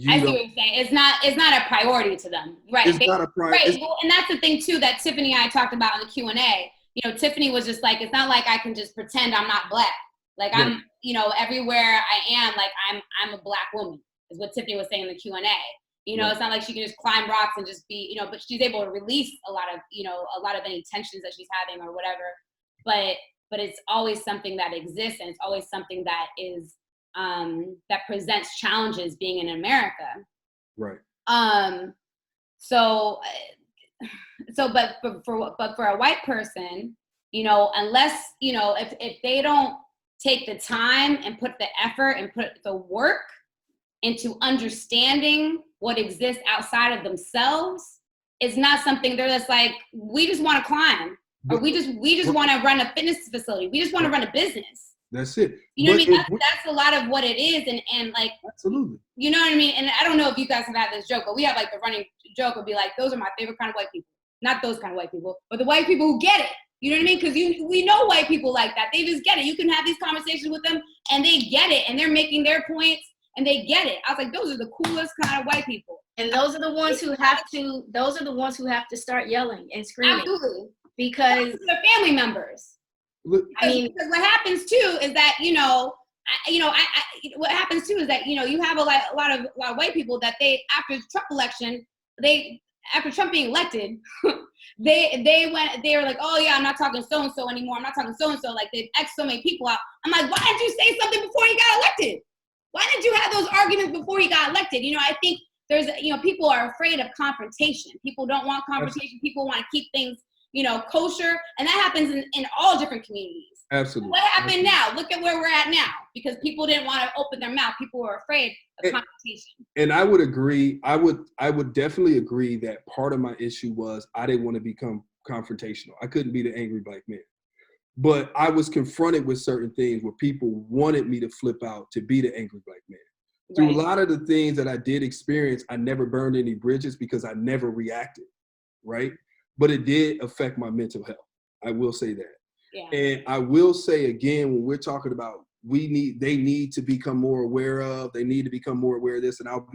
I see what you're saying. It's not a priority to them, right? It's not a priority. Right. Well, and that's the thing too that Tiffany and I talked about in the Q&A. Tiffany was just like, it's not like I can just pretend I'm not black. Like I'm, everywhere I am, like I'm a black woman, is what Tiffany was saying in the Q&A. It's not like she can just climb rocks and just be, but she's able to release a lot of any tensions that she's having or whatever. But it's always something that exists, and it's always something that is that presents challenges being in America. Right. But for a white person, unless, if they don't take the time and put the effort and put the work into understanding what exists outside of themselves, it's not something they're just like, we just want to climb, or we just want to run a fitness facility. We just want to run a business. That's it. You know what I mean? That's a lot of what it is. And like, absolutely. You know what I mean? And I don't know if you guys have had this joke, but we have like the running joke would be like, those are my favorite kind of white people. Not those kind of white people, but the white people who get it. You know what I mean? Because we know white people like that. They just get it. You can have these conversations with them and they get it, and they're making their points and they get it. I was like, those are the coolest kind of white people. And those are the ones who have to start yelling and screaming. Absolutely. Because they're family members. Look, because what happens too is that, what happens too is that, you have a lot of white people that after Trump election, after Trump being elected, they were like, oh yeah, I'm not talking so-and-so anymore. I'm not talking so-and-so. Like they've X'd so many people out. I'm like, why didn't you say something before he got elected? Why didn't you have those arguments before he got elected? I think there's, people are afraid of confrontation. People don't want confrontation. People want to keep things, kosher. And that happens in all different communities. Absolutely. What happened now? Look at where we're at now, because people didn't want to open their mouth. People were afraid of confrontation. And I would agree. I would definitely agree that part of my issue was I didn't want to become confrontational. I couldn't be the angry black man. But I was confronted with certain things where people wanted me to flip out to be the angry black man. Right. Through a lot of the things that I did experience, I never burned any bridges because I never reacted, right? But it did affect my mental health. I will say that. Yeah. And I will say again, when we're talking about they need to become more aware of, they need to become more aware of this, and I'll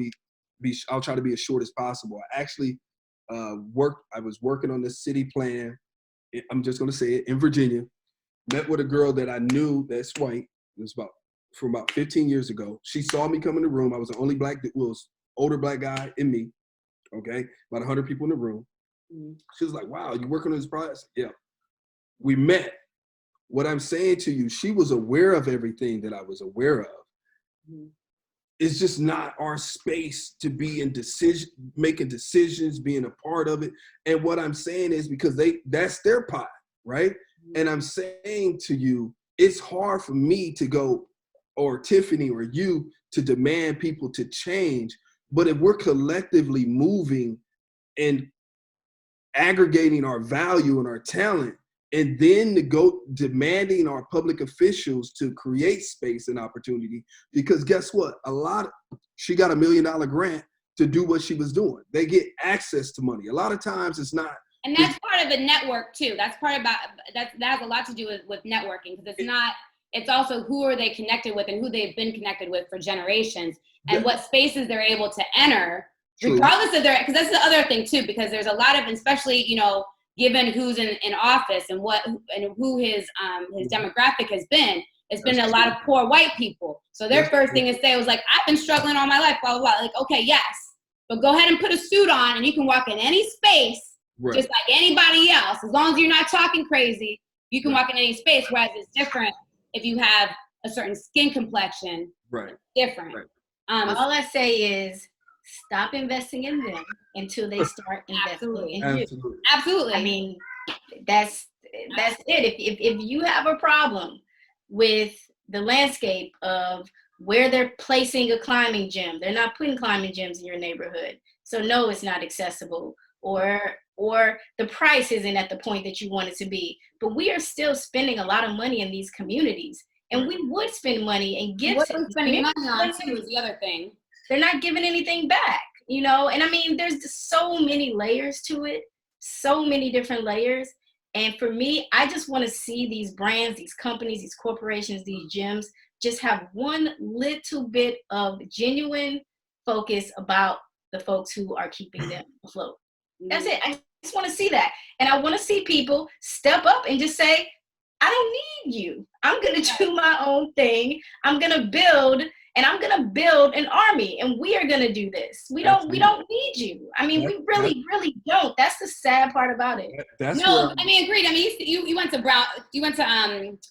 try to be as short as possible. I actually I was working on this city plan. I'm just going to say it, in Virginia. Met with a girl that I knew that's white. It was from about 15 years ago. She saw me come in the room. I was the only older black guy in me. Okay, about 100 people in the room. Mm-hmm. She was like, "Wow, you working on this project?" Yeah. We met. What I'm saying to you, she was aware of everything that I was aware of. Mm-hmm. It's just not our space to be in making decisions, being a part of it. And what I'm saying is because that's their pot, right? Mm-hmm. And I'm saying to you, it's hard for me to go, or Tiffany or you, to demand people to change. But if we're collectively moving and aggregating our value and our talent, and then to go demanding our public officials to create space and opportunity, because guess what? She got $1 million grant to do what she was doing. They get access to money. A lot of times it's not. And that's part of the network too. That's part about, that has a lot to do with networking, because it's also who are they connected with and who they've been connected with for generations, and what spaces they're able to enter, regardless of because that's the other thing too, because there's a lot of, especially, given who's in office and who his demographic has been, it's been a lot of poor white people. So their first thing to say was like, I've been struggling all my life, blah, blah, blah. Like, okay, yes, but go ahead and put a suit on and you can walk in any space just like anybody else. As long as you're not talking crazy, you can walk in any space, whereas it's different if you have a certain skin complexion. Different. All I say is stop investing in them until they start investing in you. Absolutely. I mean, that's it. If you have a problem with the landscape of where they're placing a climbing gym, they're not putting climbing gyms in your neighborhood. So no, it's not accessible, or the price isn't at the point that you want it to be. But we are still spending a lot of money in these communities, and we would spend money and give. What we're spending money on too is the other thing. They're not giving anything back, and I mean, there's just so many layers to it, so many different layers. And for me, I just want to see these brands, these companies, these corporations, these gyms just have one little bit of genuine focus about the folks who are keeping them afloat. That's it. I just want to see that. And I want to see people step up and just say, I don't need you. I'm going to do my own thing. I'm going to build, and I'm going to build an army, and we are going to do this. We don't need you. I mean, we really don't. That's the sad part about it. I mean, agreed. I mean, you went to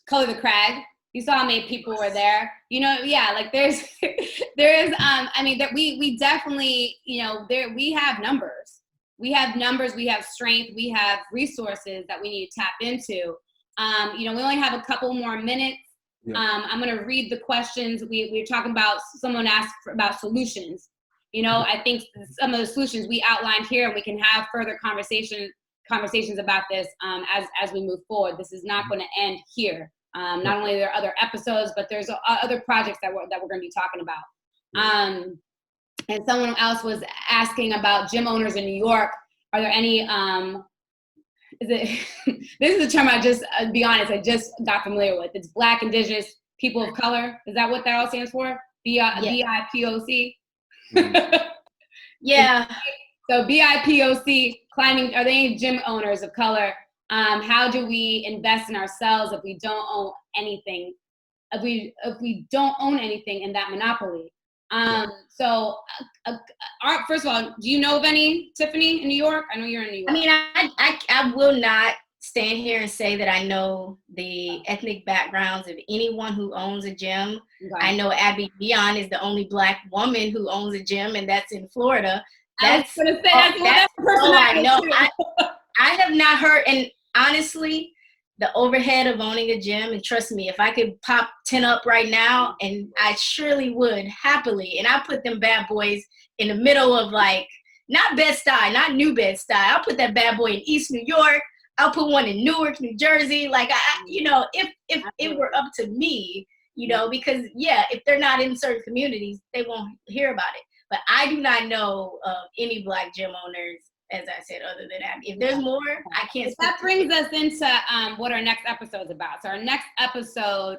Color the Crag. You saw how many people were there. Like there's, I mean, that we definitely, we have numbers. We have numbers, we have strength, we have resources that we need to tap into. We only have a couple more minutes. I'm going to read the questions. We're talking about, someone asked about solutions. I think some of the solutions we outlined here, and we can have further conversations about this as we move forward. This is not going to end here. Not only are there other episodes, but there's other projects that we're going to be talking about. And someone else was asking about gym owners in New York. Are there any, this is a term I just got familiar with. It's Black, Indigenous, People of Color. Is that what that all stands for? BIPOC? Yeah. So BIPOC, climbing, are there any gym owners of color? How do we invest in ourselves if we don't own anything? If we don't own anything in that monopoly? So, first of all, do you know of any, Tiffany, in New York? I know you're in New York. I mean, I will not stand here and say that I know the ethnic backgrounds of anyone who owns a gym. Okay. I know Abby Dion is the only Black woman who owns a gym, and that's in Florida. That's all I know. I have not heard, and honestly, the overhead of owning a gym, and trust me, if I could pop 10 up right now, and I surely would happily, and I put them bad boys in the middle of, like, not Bed-Stuy, not New Bed-Stuy. I'll put that bad boy in East New York. I'll put one in Newark, New Jersey. Like, if it were up to me, because if they're not in certain communities, they won't hear about it. But I do not know of any Black gym owners, as I said, other than that. If there's more, I can't. That brings us into what our next episode is about. So our next episode,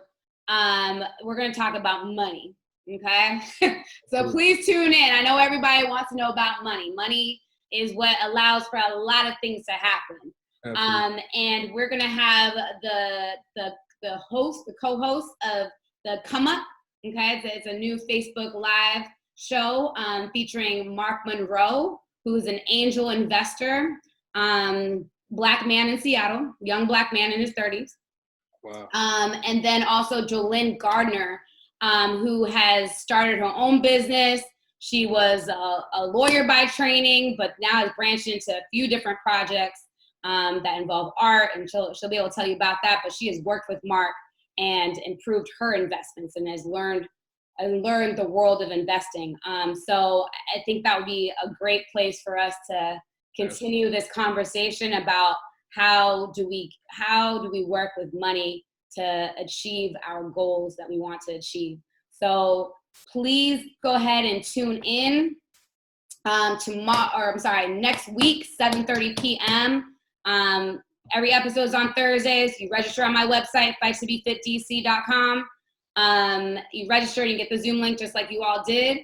we're going to talk about money. Okay. So please tune in. I know everybody wants to know about money. Money is what allows for a lot of things to happen. And we're going to have the co-host of the Come Up. Okay. It's a new Facebook Live show featuring Mark Monroe, who's an angel investor, Black man in Seattle, young Black man in his 30s. Wow. And then also Jolynn Gardner, who has started her own business. She was a lawyer by training, but now has branched into a few different projects that involve art, and she'll be able to tell you about that. But she has worked with Mark and improved her investments and has learned the world of investing. So I think that would be a great place for us to continue this conversation about how do we work with money to achieve our goals that we want to achieve. So please go ahead and tune in next week, 7:30 p.m. Every episode is on Thursdays. You register on my website, fight2befitdc.com. You register and you get the Zoom link just like you all did.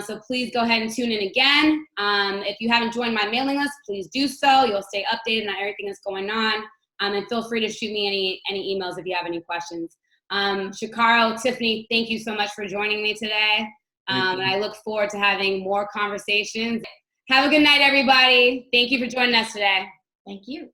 So please go ahead and tune in again. If you haven't joined my mailing list, please do so. You'll stay updated on everything that's going on. And feel free to shoot me any emails if you have any questions. Shakaro, Tiffany, thank you so much for joining me today. And I look forward to having more conversations. Have a good night, everybody. Thank you for joining us today. Thank you.